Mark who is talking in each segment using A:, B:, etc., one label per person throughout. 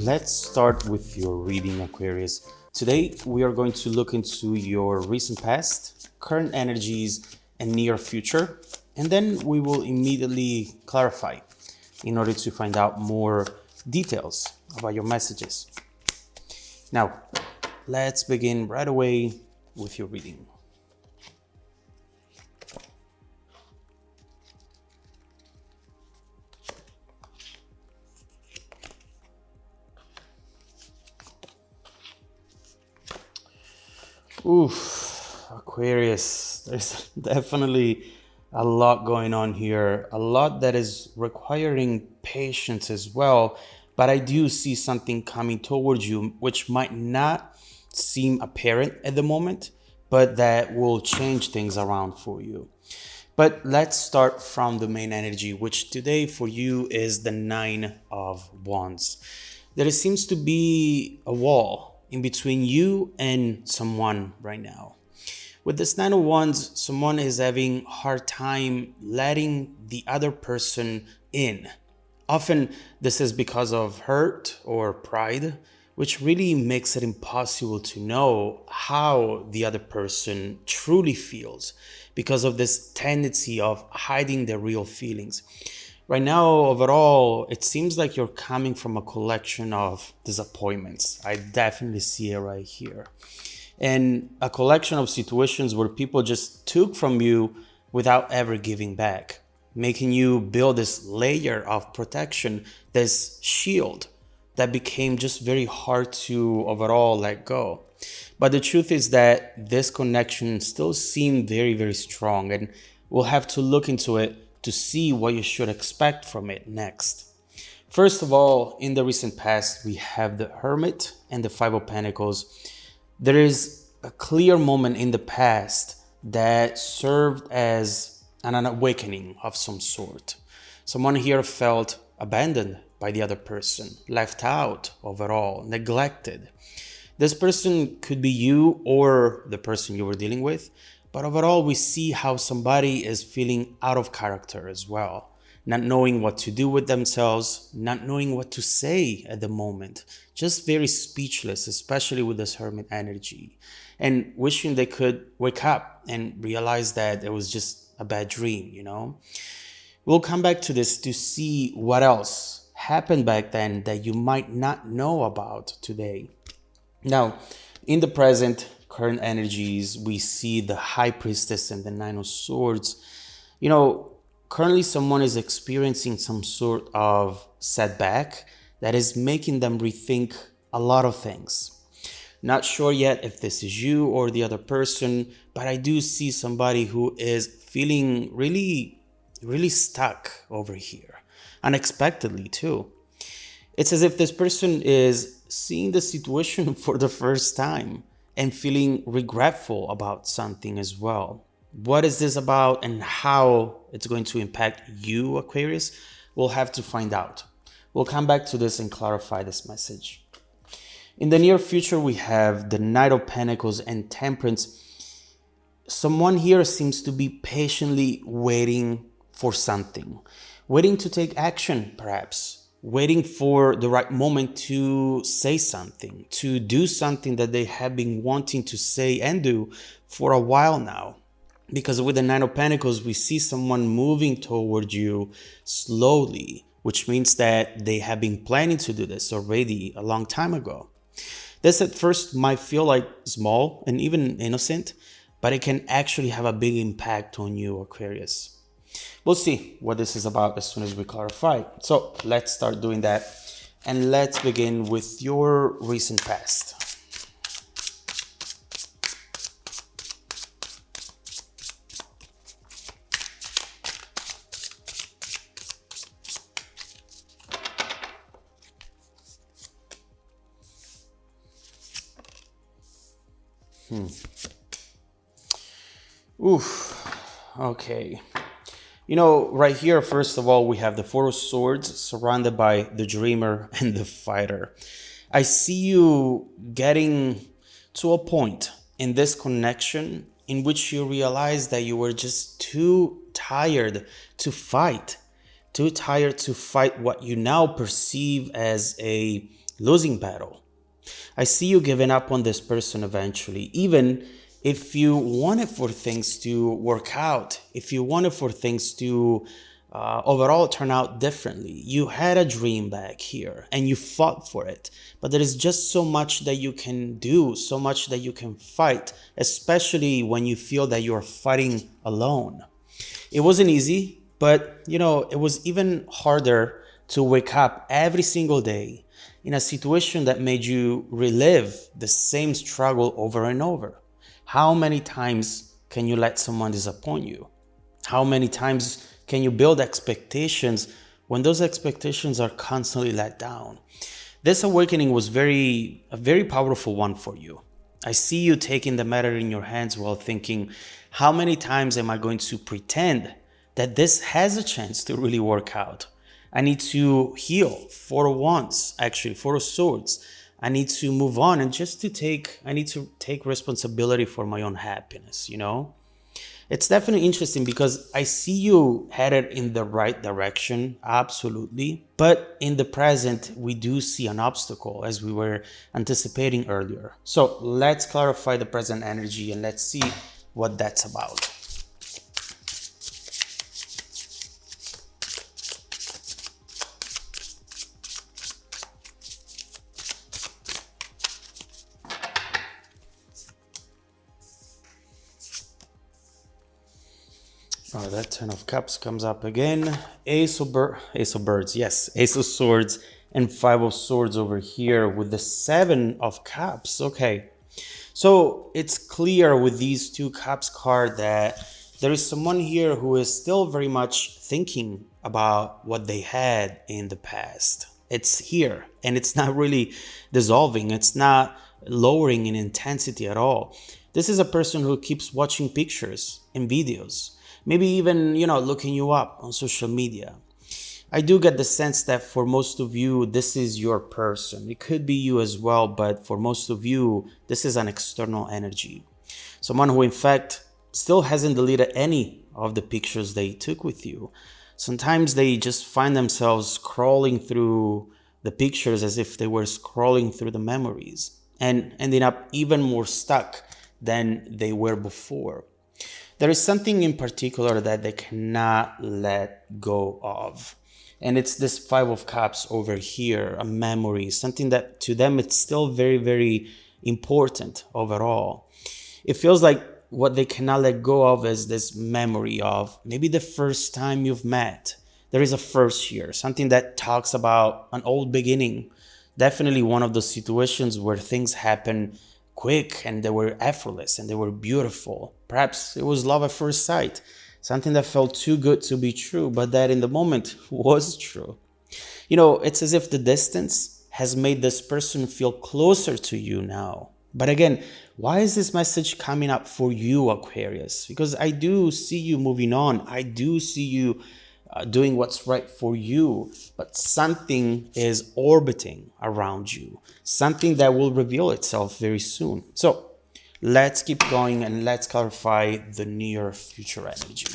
A: let's start with your reading, Aquarius. Today, we are going to look into your recent past, current energies, and near future, and then we will immediately clarify in order to find out more details about your messages. Now, let's begin right away with your reading. Aquarius, there's definitely a lot going on here, a lot that is requiring patience as well. But I do see something coming towards you, which might not seem apparent at the moment, but that will change things around for you. But let's start from the main energy, which today for you is the Nine of Wands. There seems to be a wall in between you and someone right now. With this Nine of Wands, someone is having a hard time letting the other person in. Often this is because of hurt or pride, which really makes it impossible to know how the other person truly feels because of this tendency of hiding their real feelings. Right now, overall, it seems like you're coming from a collection of disappointments. I definitely see it right here. And a collection of situations where people just took from you without ever giving back, making you build this layer of protection, this shield that became just very hard to overall let go. But the truth is that this connection still seems very, very strong, and we'll have to look into it to see what you should expect from it next. First of all, in the recent past, we have the Hermit and the Five of Pentacles. There is a clear moment in the past that served as an awakening of some sort. Someone here felt abandoned by the other person, left out overall, neglected. This person could be you or the person you were dealing with, but overall we see how somebody is feeling out of character as well, not knowing what to do with themselves, not knowing what to say at the moment, just very speechless, especially with this Hermit energy, and wishing they could wake up and realize that it was just a bad dream, you know? We'll come back to this to see what else happened back then that you might not know about today. Now, in the present, current energies, we see the High Priestess and the Nine of Swords. You know, currently someone is experiencing some sort of setback that is making them rethink a lot of things. Not sure yet if this is you or the other person, but I do see somebody who is feeling really, really stuck over here, unexpectedly too. It's as if this person is seeing the situation for the first time and feeling regretful about something as well. What is this about and how it's going to impact you, Aquarius? We'll have to find out. We'll come back to this and clarify this message. In the near future, we have the Knight of Pentacles and Temperance. Someone here seems to be patiently waiting for something, waiting to take action, perhaps. Waiting for the right moment to say something, to do something that they have been wanting to say and do for a while now. Because with the Nine of Pentacles, we see someone moving toward you slowly, which means that they have been planning to do this already a long time ago. This at first might feel like small and even innocent, but it can actually have a big impact on you, Aquarius. We'll see what this is about as soon as we clarify. So let's start doing that. And let's begin with your recent past. Okay. You know, right here, first of all, we have the Four of Swords surrounded by the Dreamer and the Fighter. I see you getting to a point in this connection in which you realize that you were just too tired to fight, too tired to fight what you now perceive as a losing battle. I see you giving up on this person eventually, even if you wanted for things to work out, if you wanted for things to overall turn out differently. You had a dream back here and you fought for it. But there is just so much that you can do, so much that you can fight, especially when you feel that you're fighting alone. It wasn't easy, but it was even harder to wake up every single day in a situation that made you relive the same struggle over and over. How many times can you let someone disappoint you? How many times can you build expectations when those expectations are constantly let down? This awakening was a very powerful one for you. I see you taking the matter in your hands while thinking, how many times am I going to pretend that this has a chance to really work out? I need to heal for once, actually, for swords. I need to move on and I need to take responsibility for my own happiness. It's definitely interesting because I see you headed in the right direction, absolutely. But in the present, we do see an obstacle as we were anticipating earlier. So let's clarify the present energy and let's see what that's about. Oh, that Ten of Cups comes up again. Ace of Birds, yes. Ace of Swords and Five of Swords over here with the Seven of Cups. Okay, so it's clear with these two Cups card that there is someone here who is still very much thinking about what they had in the past. It's here and it's not really dissolving. It's not lowering in intensity at all. This is a person who keeps watching pictures and videos. Maybe even, looking you up on social media. I do get the sense that for most of you, this is your person. It could be you as well, but for most of you, this is an external energy. Someone who, in fact, still hasn't deleted any of the pictures they took with you. Sometimes they just find themselves scrolling through the pictures as if they were scrolling through the memories and ending up even more stuck than they were before. There is something in particular that they cannot let go of. And it's this Five of Cups over here, a memory, something that to them it's still very, very important overall. It feels like what they cannot let go of is this memory of maybe the first time you've met. There is a first year, something that talks about an old beginning. Definitely one of those situations where things happen quick and they were effortless and they were beautiful. Perhaps it was love at first sight, something that felt too good to be true, but that in the moment was true. It's as if the distance has made this person feel closer to you now. But again, why is this message coming up for you, Aquarius? Because I do see you moving on. I do see you doing what's right for you, but something is orbiting around you, something that will reveal itself very soon. So let's keep going and let's clarify the near future energy.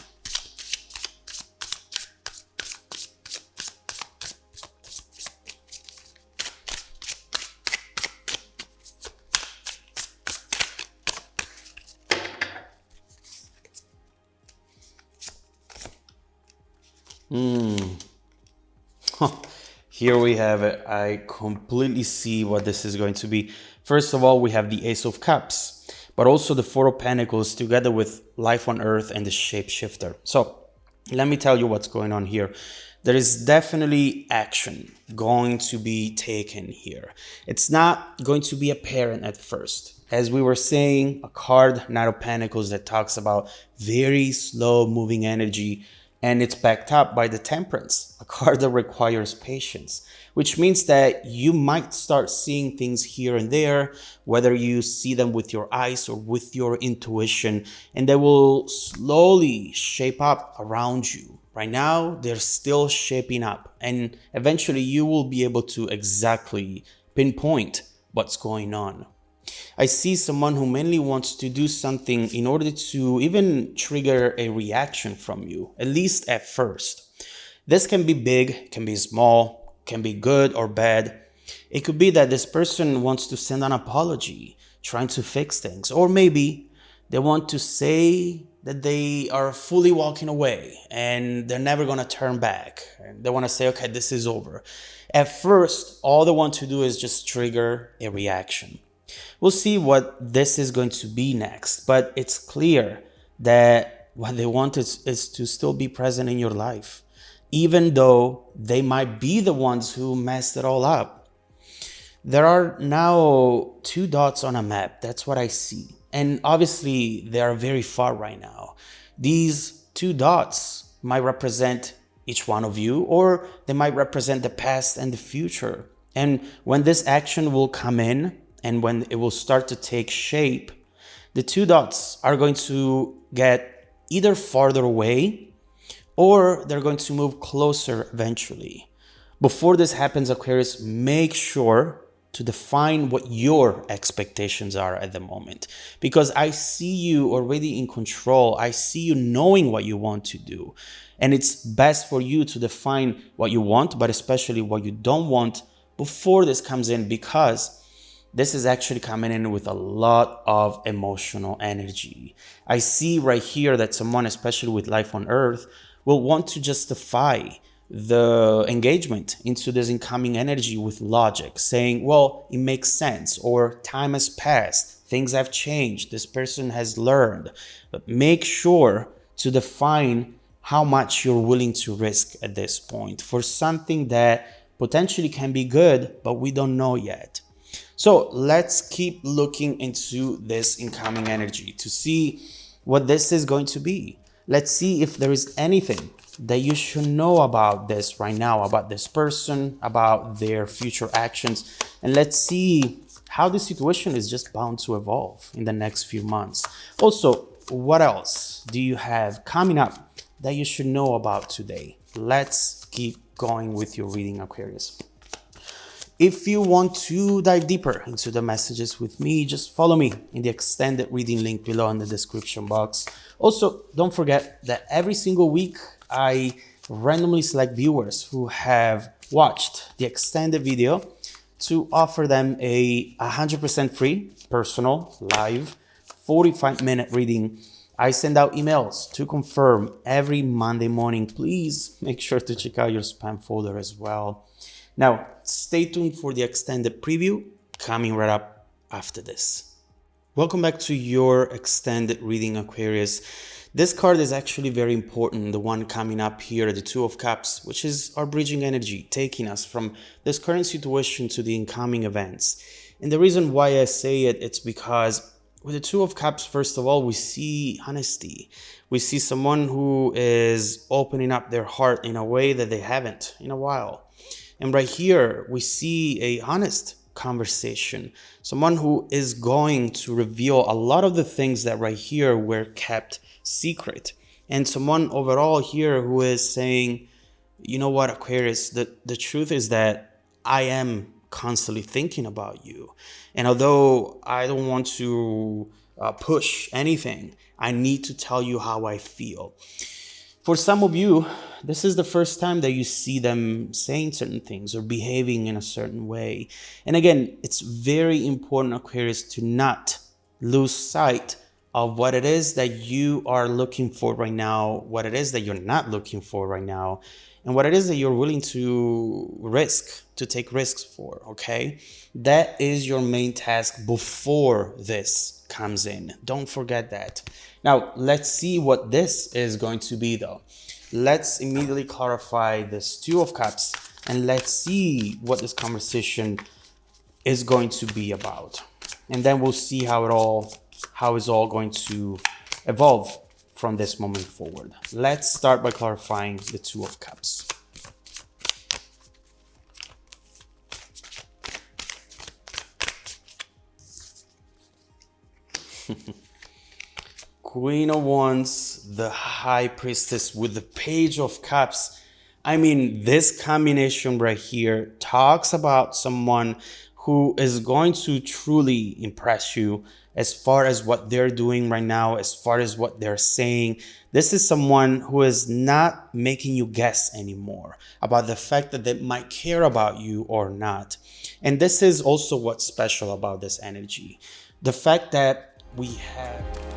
A: Here we have it. I completely see what this is going to be. First of all, we have the Ace of Cups, but also the Four of Pentacles together with Life on Earth and the Shapeshifter. So let me tell you what's going on here. There is definitely action going to be taken here. It's not going to be apparent at first. As we were saying, a card, Knight of Pentacles, that talks about very slow moving energy. And it's backed up by the Temperance, a card that requires patience, which means that you might start seeing things here and there, whether you see them with your eyes or with your intuition, and they will slowly shape up around you. Right now, they're still shaping up, and eventually you will be able to exactly pinpoint what's going on. I see someone who mainly wants to do something in order to even trigger a reaction from you, at least at first. This can be big, can be small, can be good or bad. It could be that this person wants to send an apology, trying to fix things, or maybe they want to say that they are fully walking away and they're never going to turn back. And they want to say, okay, this is over. At first, all they want to do is just trigger a reaction. We'll see what this is going to be next, but it's clear that what they want is to still be present in your life, even though they might be the ones who messed it all up. There are now two dots on a map. That's what I see. And obviously, they are very far right now. These two dots might represent each one of you, or they might represent the past and the future. And when this action will come in and when it will start to take shape, the two dots are going to get either farther away or they're going to move closer eventually. Before this happens, Aquarius, make sure to define what your expectations are at the moment, because I see you already in control. I see you knowing what you want to do, and it's best for you to define what you want, but especially what you don't want before this comes in, because this is actually coming in with a lot of emotional energy. I see right here that someone, especially with life on earth, will want to justify the engagement into this incoming energy with logic, saying, well, it makes sense, or time has passed, things have changed, this person has learned. But make sure to define how much you're willing to risk at this point for something that potentially can be good, but we don't know yet. So let's keep looking into this incoming energy to see what this is going to be. Let's see if there is anything that you should know about this right now, about this person, about their future actions. And let's see how the situation is just bound to evolve in the next few months. Also, what else do you have coming up that you should know about today? Let's keep going with your reading, Aquarius. If you want to dive deeper into the messages with me, just follow me in the extended reading link below in the description box. Also, don't forget that every single week, I randomly select viewers who have watched the extended video to offer them a 100% free, personal, live, 45-minute reading. I send out emails to confirm every Monday morning. Please make sure to check out your spam folder as well. Now, stay tuned for the extended preview coming right up after this. Welcome back to your extended reading, Aquarius. This card is actually very important, the one coming up here, the Two of Cups, which is our bridging energy, taking us from this current situation to the incoming events. And the reason why I say it, it's because with the Two of Cups, first of all, we see honesty. We see someone who is opening up their heart in a way that they haven't in a while. And right here, we see a honest conversation, someone who is going to reveal a lot of the things that right here were kept secret, and someone overall here who is saying, you know what, Aquarius, the truth is that I am constantly thinking about you, and although I don't want to push anything, I need to tell you how I feel. For some of you, this is the first time that you see them saying certain things or behaving in a certain way. And again, it's very important, Aquarius, to not lose sight of what it is that you are looking for right now, what it is that you're not looking for right now, and what it is that you're willing to risk, to take risks for, okay? That is your main task before this comes in. Don't forget that. Now, let's see what this is going to be, though. Let's immediately clarify this Two of Cups, and let's see what this conversation is going to be about. And then we'll see how it's all going to evolve from this moment forward. Let's start by clarifying the Two of Cups. Queen of Wands, the High Priestess with the Page of Cups. I mean, this combination right here talks about someone who is going to truly impress you as far as what they're doing right now, as far as what they're saying. This is someone who is not making you guess anymore about the fact that they might care about you or not. And this is also what's special about this energy. The fact that we have